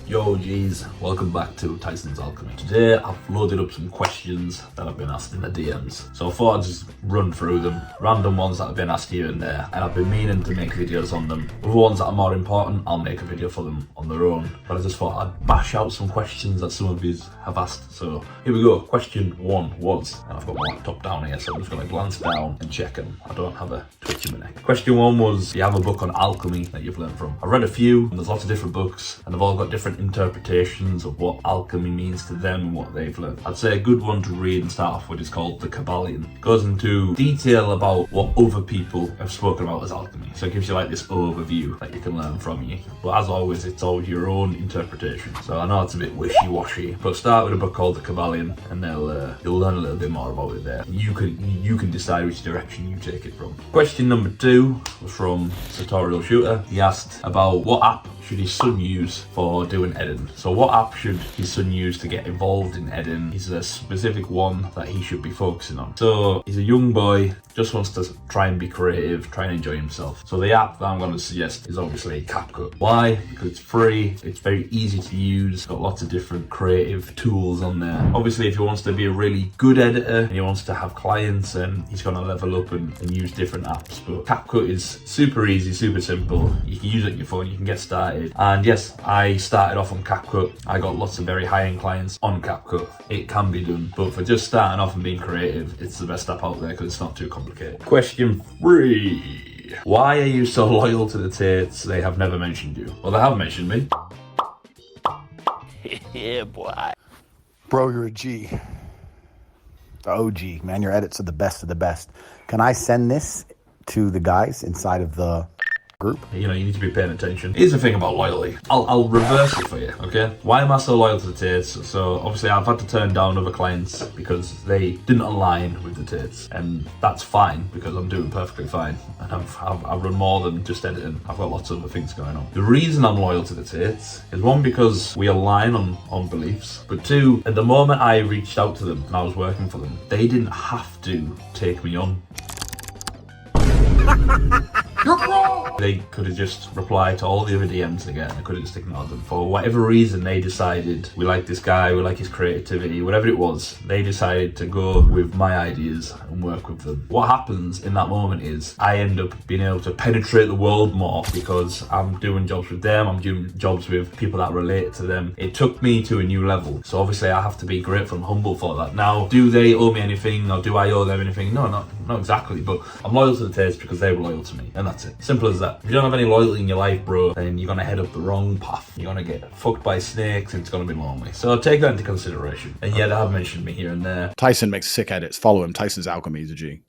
Yo G's, welcome back to Tyson's Alchemy. Today I've loaded up some questions that have been asked in the DMs. So I thought I'd just run through them. Random ones that have been asked here and there. And I've been meaning to make videos on them. Other ones that are more important, I'll make a video for them on their own. But I just thought I'd bash out some questions that some of you have asked. So here we go. Question 1 was, and I've got my laptop down here, so I'm just going to glance down and check them. I don't have a twitch in my neck. Question 1 was, do you have a book on alchemy that you've learned from? I've read a few, and there's lots of different books, and they've all got different interpretations of what alchemy means to them and what they've learned. I'd say a good one to read and start off with is called the Kybalion. It goes into detail about what other people have spoken about as alchemy. So it gives you like this overview that you can learn from you. But as always, it's all your own interpretation. So I know it's a bit wishy-washy, but start with a book called the Kybalion, and you'll learn a little bit more about it there. You can decide which direction you take it from. Question number 2 was from Sartorial Shooter. He asked about what app should his son use for doing editing. So what app should his son use to get involved in editing? Is there a specific one that he should be focusing on? So he's a young boy, just wants to try and be creative, try and enjoy himself. So the app that I'm going to suggest is obviously CapCut. Why? Because it's free, it's very easy to use, got lots of different creative tools on there. Obviously if he wants to be a really good editor and he wants to have clients, and he's going to level up and use different apps. But CapCut is super easy, super simple. You can use it on your phone, you can get started. And yes, I started off on CapCut. I got lots of very high-end clients on CapCut. It can be done, but for just starting off and being creative, it's the best app out there because it's not too complicated. Question 3. Why are you so loyal to the Tates? They have never mentioned you. Well, they have mentioned me. Yeah, boy. Bro, you're a G. The OG, man. Your edits are the best of the best. Can I send this to the guys inside of the group? You know, you need to be paying attention. Here's the thing about loyalty. I'll reverse it for you, okay? Why am I so loyal to the Tates? So obviously I've had to turn down other clients because they didn't align with the Tates, and that's fine because I'm doing perfectly fine, and I've run more than just editing. I've got lots of other things going on. The reason I'm loyal to the Tates is 1, because we align on beliefs, but 2, at the moment I reached out to them and I was working for them, they didn't have to take me on. They could have just replied to all the other DMs again. I could have just ignored them. For whatever reason, they decided, we like this guy, we like his creativity, whatever it was, they decided to go with my ideas and work with them. What happens in that moment is I end up being able to penetrate the world more because I'm doing jobs with them, I'm doing jobs with people that relate to them. It took me to a new level. So obviously I have to be grateful and humble for that. Now, do they owe me anything, or do I owe them anything? No, not exactly, but I'm loyal to the Tates because they were loyal to me, and that's it. Simple as that. If you don't have any loyalty in your life, bro, then you're gonna head up the wrong path. You're gonna get fucked by snakes and it's gonna be lonely. So take that into consideration. And yeah, they have mentioned me here and there. Tyson makes sick edits. Follow him. Tyson's Alchemy. He's a G.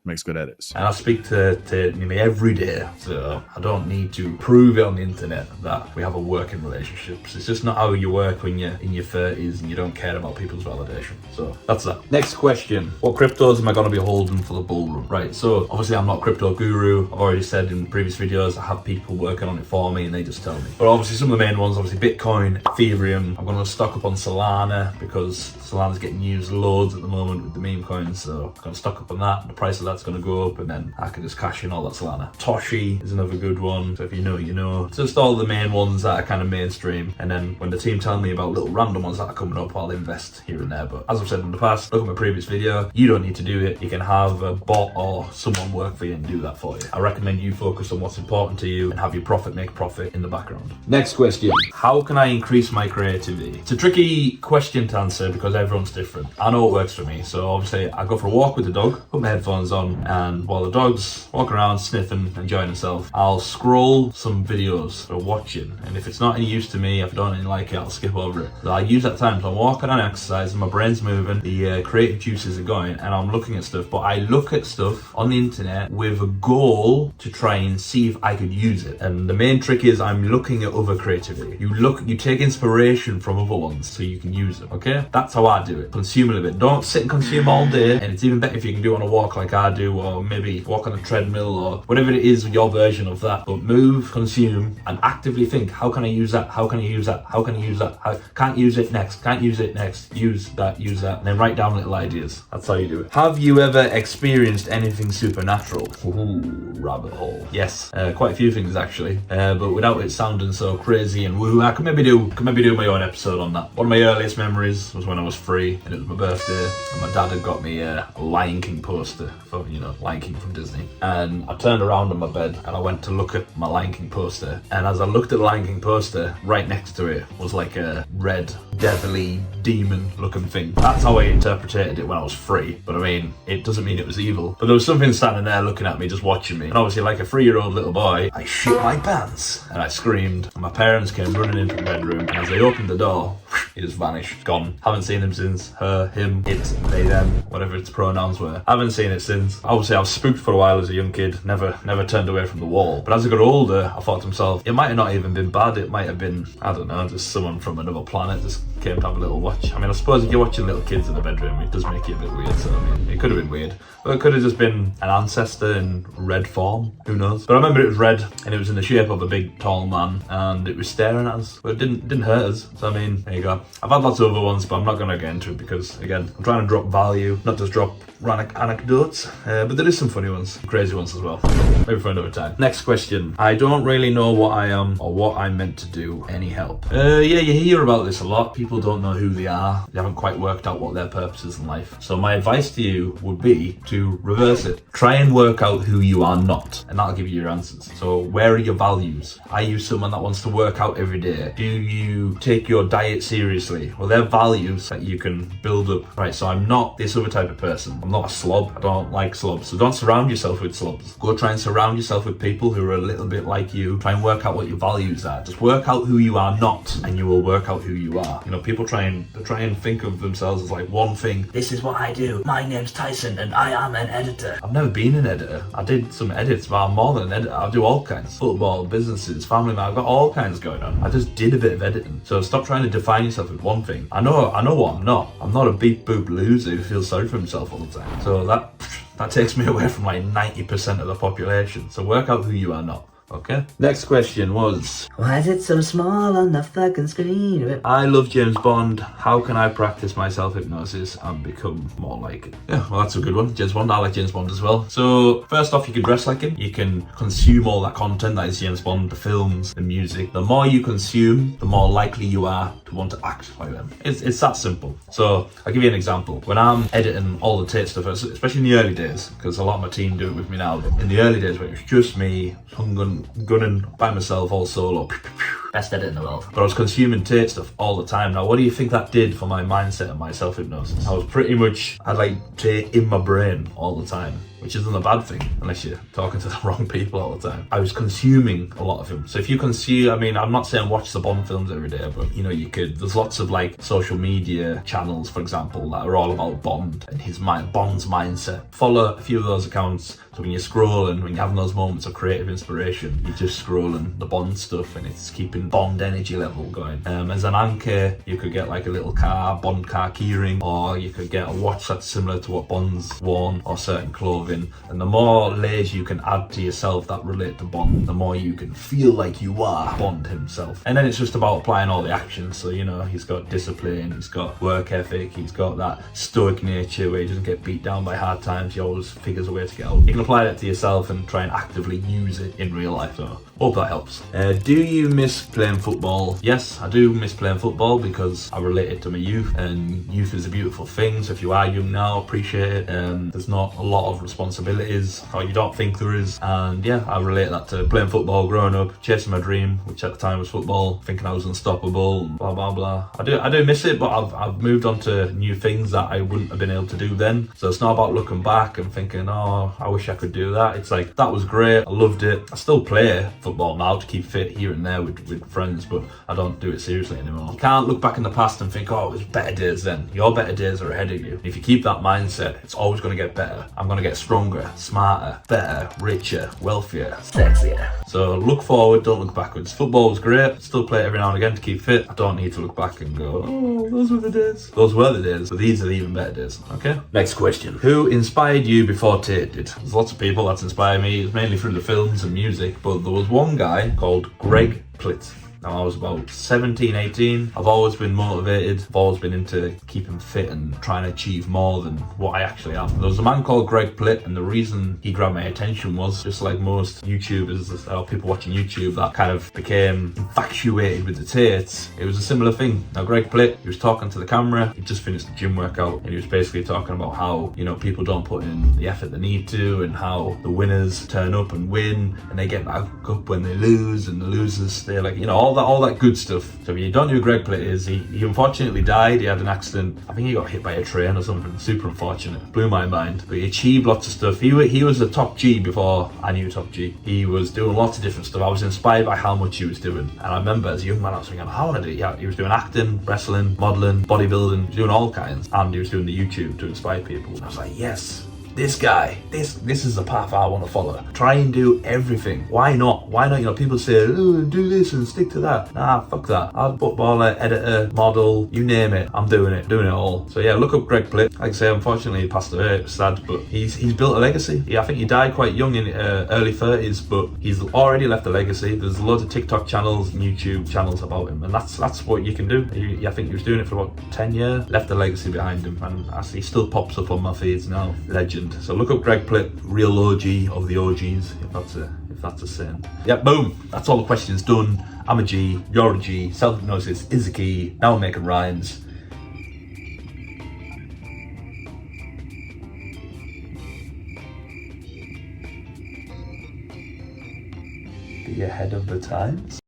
Makes good edits. And I speak to nearly every day, so I don't need to prove it on the internet that we have a working relationship. It's just not how you work when you're in your 30s and you don't care about people's validation. So that's that. Next question. What cryptos am I going to be holding for the bull run? Right, so obviously I'm not a crypto guru. I've already said in previous videos I have people working on it for me and they just tell me. But obviously some of the main ones, obviously Bitcoin, Ethereum. I'm going to stock up on Solana because Solana's getting used loads at the moment with the meme coins, so I'm going to stock up on that. The price of that's going to go up and then I can just cash in all that Solana. Toshi is another good one, so if you know, you know. Just all the main ones that are kind of mainstream, and then when the team tell me about little random ones that are coming up, I'll invest here and there. But as I've said in the past, look at my previous video, you don't need to do it. You can have a bot or someone work for you and do that for you. I recommend you focus on what's important to you and have your profit make profit in the background. Next question. How can I increase my creativity? It's a tricky question to answer because everyone's different. I know what works for me. So obviously I go for a walk with the dog, put my headphones on, and while the dog's walking around sniffing, enjoying himself, I'll scroll some videos for watching, and if it's not any use to me, if I don't really like it, I'll skip over it. So I use that time, so I'm walking on exercise and my brain's moving, the creative juices are going, and I'm looking at stuff, but I look at stuff on the internet with a goal to try and see if I could use it. And the main trick is I'm looking at other creativity. You take inspiration from other ones so you can use them, okay? That's how I do it. Consume a little bit. Don't sit and consume all day, and it's even better if you can do it on a walk like I do. do, or maybe walk on a treadmill, or whatever it is, your version of that. But move, consume, and actively think, how can I use that? How can I use that? How can I use that? Can't use it next. Can't use it next. Use that. And then write down little ideas. That's how you do it. Have you ever experienced anything supernatural? Ooh, rabbit hole. Yes, quite a few things actually, but without it sounding so crazy and woo, I could maybe do my own episode on that. One of my earliest memories was when I was 3 and it was my birthday, and my dad had got me a Lion King poster for, Lion King from Disney. And I turned around on my bed and I went to look at my Lion King poster, and as I looked at the Lion King poster, right next to it was like a red, devilly, demon looking thing. That's how I interpreted it when I was 3, but I mean, it doesn't mean it was evil. But there was something standing there looking at me, just watching me. And obviously, like a 3-year-old little boy, I shit my pants and I screamed. And my parents came running into the bedroom, and as they opened the door, he just vanished, gone. Haven't seen him since. Her, him, it, they, them, whatever its pronouns were. Haven't seen it since. Obviously, I was spooked for a while as a young kid. Never turned away from the wall. But as I got older, I thought to myself, it might have not even been bad. It might have been, I don't know, just someone from another planet just came to have a little watch. I mean, I suppose if you're watching little kids in the bedroom, it does make it a bit weird. So I mean, it could have been weird, but it could have just been an ancestor in red form. Who knows? But I remember it was red, and it was in the shape of a big, tall man, and it was staring at us. But it didn't hurt us. So I mean, there you go. I've had lots of other ones, but I'm not going to get into it because, again, I'm trying to drop value, not just drop anecdotes. But there is some funny ones, crazy ones as well. Maybe for another time. Next question. I don't really know what I am or what I'm meant to do. Any help? Yeah, you hear about this a lot. People don't know who they are. They haven't quite worked out what their purpose is in life. So my advice to you would be to reverse it. Try and work out who you are not, and that'll give you your answers. So where are your values? Are you someone that wants to work out every day? Do you take your diet seriously? Well, they're values that you can build up. Right, so I'm not this other type of person. I'm not a slob. I don't like slobs. So don't surround yourself with slobs. Go try and surround yourself with people who are a little bit like you. Try and work out what your values are. Just work out who you are not, and you will work out who you are. People try and think of themselves as like one thing. This is what I do. My name's Tyson and I am an editor. I've never been an editor. I did some edits, but I'm more than an editor. I do all kinds. Football, businesses, family man. I've got all kinds going on. I just did a bit of editing. So stop trying to define yourself with one thing. I know what I'm not. I'm not a beep boop loser who feels sorry for himself all the time. So that takes me away from like 90% of the population. So work out who you are not. Okay. Next question was, why is it so small on the fucking screen? I love James Bond. How can I practice my self-hypnosis and become more like it? Yeah, well, that's a good one. James Bond. I like James Bond as well. So first off, you can dress like him. You can consume all that content that is James Bond, the films, the music. The more you consume, the more likely you are to want to act like them. It's that simple. So I'll give you an example. When I'm editing all the tape stuff, especially in the early days, because a lot of my team do it with me now, but in the early days when it was just me, gunning by myself, all solo, best edit in the world. But I was consuming tape stuff all the time. Now, what do you think that did for my mindset and my self-hypnosis? I was pretty much, I had like tape in my brain all the time, which isn't a bad thing unless you're talking to the wrong people all the time. I was consuming a lot of him. So if you consume, I mean, I'm not saying watch the Bond films every day, but you could. There's lots of like social media channels, for example, that are all about Bond and Bond's mindset. Follow a few of those accounts. So when you're scrolling, when you're having those moments of creative inspiration, you're just scrolling the Bond stuff and it's keeping Bond energy level going. As an anchor, you could get like a little Bond car keyring, or you could get a watch that's similar to what Bond's worn, or certain clothing. And the more layers you can add to yourself that relate to Bond, the more you can feel like you are Bond himself. And then it's just about applying all the actions. So, he's got discipline, he's got work ethic, he's got that stoic nature where he doesn't get beat down by hard times, he always figures a way to get out. You can apply that to yourself and try and actively use it in real life. So hope that helps. Do you miss playing football? Yes, I do miss playing football because I relate it to my youth, and youth is a beautiful thing. So if you are young now, appreciate it. There's not a lot of responsibilities, or you don't think there is. And yeah, I relate that to playing football, growing up, chasing my dream, which at the time was football, thinking I was unstoppable, and blah blah blah. I do miss it, but I've moved on to new things that I wouldn't have been able to do then. So it's not about looking back and thinking, oh, I wish I could do that. It's like, that was great, I loved it. I still play football now to keep fit here and there with friends, but I don't do it seriously anymore. You can't look back in the past and think, oh, it was better days then. Your better days are ahead of you. If you keep that mindset, it's always going to get better. I'm going to get stronger, smarter, better, richer, wealthier, sexier. So look forward, don't look backwards. Football was great, still play it every now and again to keep fit. I don't need to look back and go, oh, those were the days. Those were the days, but these are the even better days, okay? Next question. Who inspired you before Tate did? There's lots of people that's inspired me. It's mainly through the films and music, but there was one guy called Greg Plitt. Now I was about 17, 18. I've always been motivated. I've always been into keeping fit and trying to achieve more than what I actually am. There was a man called Greg Plitt, and the reason he grabbed my attention was just like most YouTubers or people watching YouTube that kind of became infatuated with the Tates. It was a similar thing. Now Greg Plitt, he was talking to the camera. He just finished the gym workout, and he was basically talking about how, you know, people don't put in the effort they need to, and how the winners turn up and win, and they get back up when they lose, and the losers stay, like, you know, all that good stuff. So if you don't know who Greg Plitt is, he unfortunately died. He had an accident. I think he got hit by a train or something. Super unfortunate. Blew my mind. But he achieved lots of stuff. He was a top G before I knew top G. He was doing lots of different stuff. I was inspired by how much he was doing. And I remember as a young man, I was thinking, how did he? Yeah, he was doing acting, wrestling, modeling, bodybuilding. He was doing all kinds. And he was doing the YouTube to inspire people. And I was like, yes. This guy, this is the path I want to follow. Try and do everything. Why not? Why not? You know, people say, oh, do this and stick to that. Nah, fuck that. I'm a footballer, editor, model, you name it. I'm doing it all. So yeah, look up Greg Plitt. Like I say, unfortunately he passed away. It's sad, but he's built a legacy. Yeah, I think he died quite young in early 30s, but he's already left a legacy. There's loads of TikTok channels and YouTube channels about him, and that's what you can do. I think he was doing it for about 10 years. Left a legacy behind him, and he still pops up on my feeds now. Legend. So look up Greg Plitt, real OG of the OGs, if that's a saying. Yeah, boom. That's all the questions done. I'm a G, you're a G, self-hypnosis is the key. Now I'm making rhymes. Be ahead of the times.